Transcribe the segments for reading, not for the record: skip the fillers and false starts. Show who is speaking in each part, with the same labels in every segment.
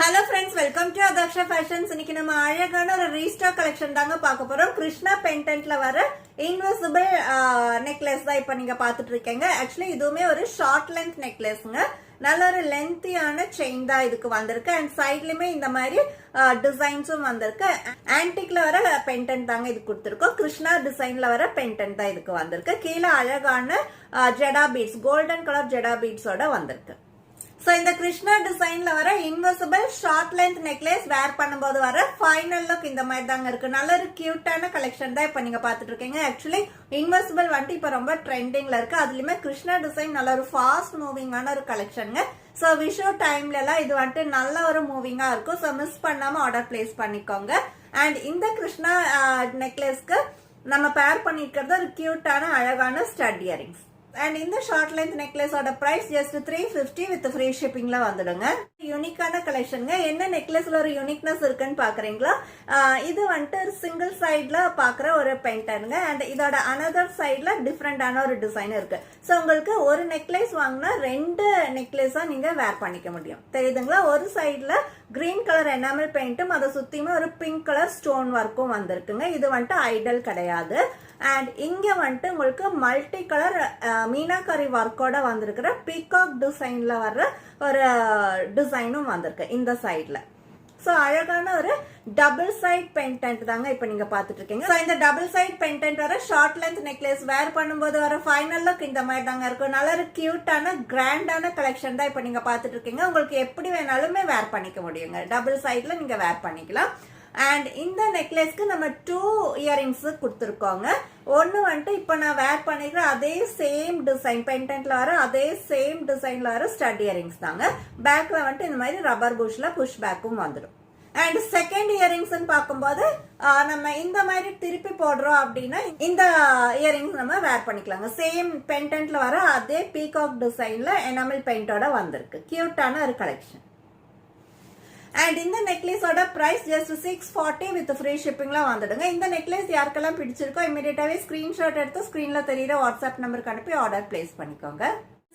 Speaker 1: Hello friends, welcome to Athaksha fashions. இன்னைக்கு நம்ம அழகான ஒரு ரீஸ்டாக் கலெக்ஷன் தாங்க பார்க்க போறோம். கிருஷ்ணா பெண்டன்ட்ல வர இன்விசிபிள் நெக்லஸ் தான் இப்ப நீங்க பாத்துட்டு இருக்கீங்க. ஆக்சுவலி இதுவுமே ஒரு ஷார்ட் லென்த் நெக்லஸ்ங்க. நல்ல ஒரு லென்த்தியான செயின் தான் இதுக்கு வந்திருக்கு. அண்ட் சைட்லயுமே இந்த மாதிரி டிசைன்ஸும் வந்திருக்கு. ஆன்டிக்ல வர பெண்டன்ட் தாங்க இது கொடுத்துருக்கோம். கிருஷ்ணா டிசைன்ல வர பெண்டன்ட் தான் இதுக்கு வந்திருக்கு. கீழே அழகான ஜெடா பீட்ஸ், கோல்டன் கலர் ஜெடா பீட்ஸோட வந்திருக்கு. சோ இந்த கிருஷ்ணா டிசைன்ல வர இன்விசிபிள் ஷார்ட் லென்த் நெக்லஸ் வேர் பண்ணும்போது வர ஃபைனல் லுக் இந்த மாதிரி தாங்க இருக்கு. நல்ல ஒரு கியூட்டான கலெக்ஷன் தான் இப்ப நீங்க பாத்துட்டு இருக்கீங்க. ஆக்சுவலி இன்விசிபிள் வந்துட்டு இப்ப ரொம்ப ட்ரெண்டிங்ல இருக்கு. அதுலயுமே கிருஷ்ணா டிசைன் நல்ல ஒரு ஃபாஸ்ட் மூவிங்கான ஒரு கலெக்ஷனுங்க. சோ விஷு டைம்ல எல்லாம் இது வந்துட்டு நல்ல ஒரு மூவிங்கா இருக்கும். சோ மிஸ் பண்ணாம ஆர்டர் பிளேஸ் பண்ணிக்கோங்க. அண்ட் இந்த கிருஷ்ணா நெக்லஸ்க்கு நம்ம பேர் பண்ணிருக்கிறது ஒரு கியூட்டான அழகான ஸ்டட் இயரிங்ஸ். அண்ட் இந்த ஷார்ட் லென்த் நெக்லஸோட பிரைஸ் ஜஸ்ட் 350 வித் ஃப்ரீ ஷிப்பிங்ல வந்துடுங்க. யூனிக்கான கலெக்ஷனுங்க. என்ன நெக்லஸ்ல ஒரு யூனிக்னஸ் இருக்குன்னு பாக்குறீங்களா? இது வந்துட்டு சிங்கிள் சைட்ல பாக்குற ஒரு பெயிண்டருங்க. அண்ட் இதோட அனதர் சைட்ல டிஃப்ரெண்டான ஒரு டிசைன் இருக்கு. சோ உங்களுக்கு ஒரு நெக்லஸ் வாங்கினா ரெண்டு நெக்லஸா நீங்க வேர் பண்ணிக்க முடியும். தெரியுதுங்களா? ஒரு சைட்ல கிரீன் கலர் எனாமல் பெயிண்டும் அதை சுத்தியுமே ஒரு பிங்க் கலர் ஸ்டோன் ஒர்க்கும் வந்திருக்குங்க. இது வந்துட்டு ஐடல் கிடையாது. அண்ட் இங்க வந்துட்டு உங்களுக்கு மல்டி கலர் மீனாக்காரி ஒர்க்கோட வந்திருக்கிற பீகாக் டிசைன்ல வர்ற ஒரு டிசைனும் வந்திருக்கு இந்த சைட்ல. சோ அழகான ஒரு டபுள் சைட் பெண்டன்ட் தாங்க இப்ப நீங்க பாத்துட்டு இருக்கீங்க. சோ இந்த டபுள் சைட் பெண்டன்ட் வர ஷார்ட் லென்த் நெக்லஸ் வேர் பண்ணும்போது வர ஃபைனல் லுக் இந்த மாதிரி தாங்க இருக்கும். நல்ல ஒரு கியூட்டான கிராண்டான கலெக்ஷன் தான் இப்ப நீங்க பாத்துட்டு இருக்கீங்க. உங்களுக்கு எப்படி வேணாலுமே வேர் பண்ணிக்க முடியுங்க. டபுள் சைட்ல நீங்க வேர் பண்ணிக்கலாம். அண்ட் இந்த நெக்லஸ்க்கு நம்ம 2 இயரிங்ஸ் கொடுத்துருக்கோங்க. ஒன்னு வந்துட்டு இப்ப நான் வேர் பண்ணிக்கிற அதே சேம் டிசைன் பெண்டன்ட்ல வர அதே சேம் டிசைன்ல வர ஸ்டட் இயரிங்ஸ் தாங்க. பேக்ல வந்துட்டு இந்த மாதிரி ரப்பர் புஷ்ல புஷ் பேக்கும் வந்துடும். அண்ட் செகண்ட் இயரிங்ஸ் பார்க்கும்போது நம்ம இந்த மாதிரி திருப்பி போடுறோம் அப்படின்னா இந்த இயரிங்ஸ் நம்ம வேர் பண்ணிக்கலாங்க. சேம் பெண்டன்ட்ல வர அதே பீகாக் டிசைன்ல எனாமல் பெயிண்டோட வந்திருக்கு. கியூட்டான ஒரு கலெக்ஷன். அண்ட் இந்த நெக்லஸோட பிரைஸ் ஜஸ்ட் 640 வித் ஃப்ரீ ஷிப்பிங்ல வந்துடுங்க. இந்த நெக்லஸ் யாருக்கெல்லாம் பிடிச்சிருக்கோ இமீடியட்டாவே ஸ்கிரீன்ஷாட் எடுத்து ஸ்கிரீன்ல தெரியுற வாட்ஸ்அப் நம்பருக்கு அனுப்பி ஆர்டர் பிளேஸ் பண்ணிக்கோங்க.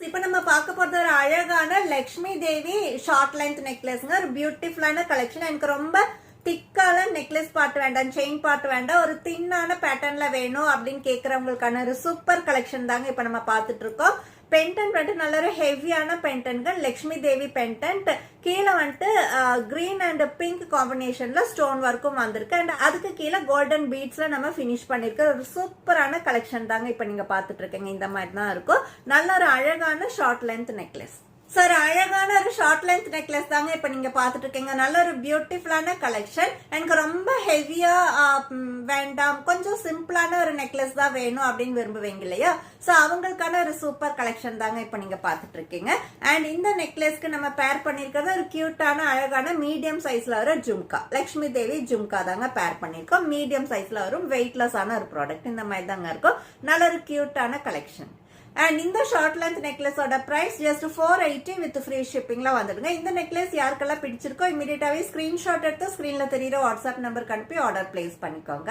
Speaker 1: இப்ப நம்ம பார்க்க போறது ஒரு அழகான லட்சுமி தேவி ஷார்ட் லென்த் நெக்லஸ்ங்க. ஒரு பியூட்டிஃபுல்லான கலெக்ஷன். எனக்கு ரொம்ப திக்கால நெக்லஸ் பார்ட் வேண்டாம், செயின் பார்ட் வேண்டாம், ஒரு தின்னான பேட்டர்ன்ல வேணும் அப்படின்னு கேக்குறவங்களுக்கான ஒரு சூப்பர் கலெக்ஷன் தாங்க இப்ப நம்ம பாத்துட்டு இருக்கோம். பெண்டன்ட் வந்துட்டு நல்ல ஒரு ஹெவியான பெண்டன்ட், லட்சுமி தேவி பெண்டன்ட். கீழே வந்துட்டு கிரீன் அண்ட் பிங்க் காம்பினேஷன்ல ஸ்டோன் ஒர்க்கும் வந்திருக்கு. அண்ட் அதுக்கு கீழே கோல்டன் பீட்ஸ்ல நம்ம பினிஷ் பண்ணிருக்க ஒரு சூப்பரான கலெக்ஷன் தாங்க இப்ப நீங்க பாத்துட்டு இருக்கீங்க. இந்த மாதிரி தான் இருக்கும். நல்ல ஒரு அழகான ஷார்ட் லென்த் நெக்லஸ். சார் அழகான ஒரு ஷார்ட் லென்த் நெக்லஸ் தாங்க இப்ப நீங்க பாத்துட்டு இருக்கீங்க. நல்ல ஒரு பியூட்டிஃபுல்லான கலெக்ஷன். எனக்கு ரொம்ப ஹெவியா வேண்டாம், கொஞ்சம் சிம்பிளான ஒரு நெக்லஸ் தான் வேணும் அப்படின்னு விரும்புவீங்க இல்லையா? சோ அவங்களுக்கான ஒரு சூப்பர் கலெக்ஷன் தாங்க இப்ப நீங்க பாத்துட்டு இருக்கீங்க. அண்ட் இந்த நெக்லஸ்க்கு நம்ம பேர் பண்ணிருக்கிறது ஒரு கியூட்டான அழகான மீடியம் சைஸ்ல வர ஜும்கா, லட்சுமி தேவி ஜும்கா தாங்க பேர் பண்ணிருக்கோம். மீடியம் சைஸ்ல வரும், வெயிட்லெஸ் ஆன ஒரு ப்ராடக்ட். இந்த மாதிரி தாங்க இருக்கும். நல்ல ஒரு கியூட்டான கலெக்ஷன். அண்ட் இந்த ஷார்ட் லென்த் நெக்லஸோட பிரைஸ் ஜஸ்ட் 480 வித் ஃப்ரீ ஷிப்பிங்ல வந்துடுங்க. இந்த நெக்லஸ் யாருக்கெல்லாம் பிடிச்சிருக்கோ இமீடியட்டாவே ஸ்கிரீன்ஷாட் எடுத்து ஸ்கிரீன்ல தெரியுற வாட்ஸ்அப் நம்பருக்கு அனுப்பி ஆர்டர் பிளேஸ் பண்ணிக்கோங்க.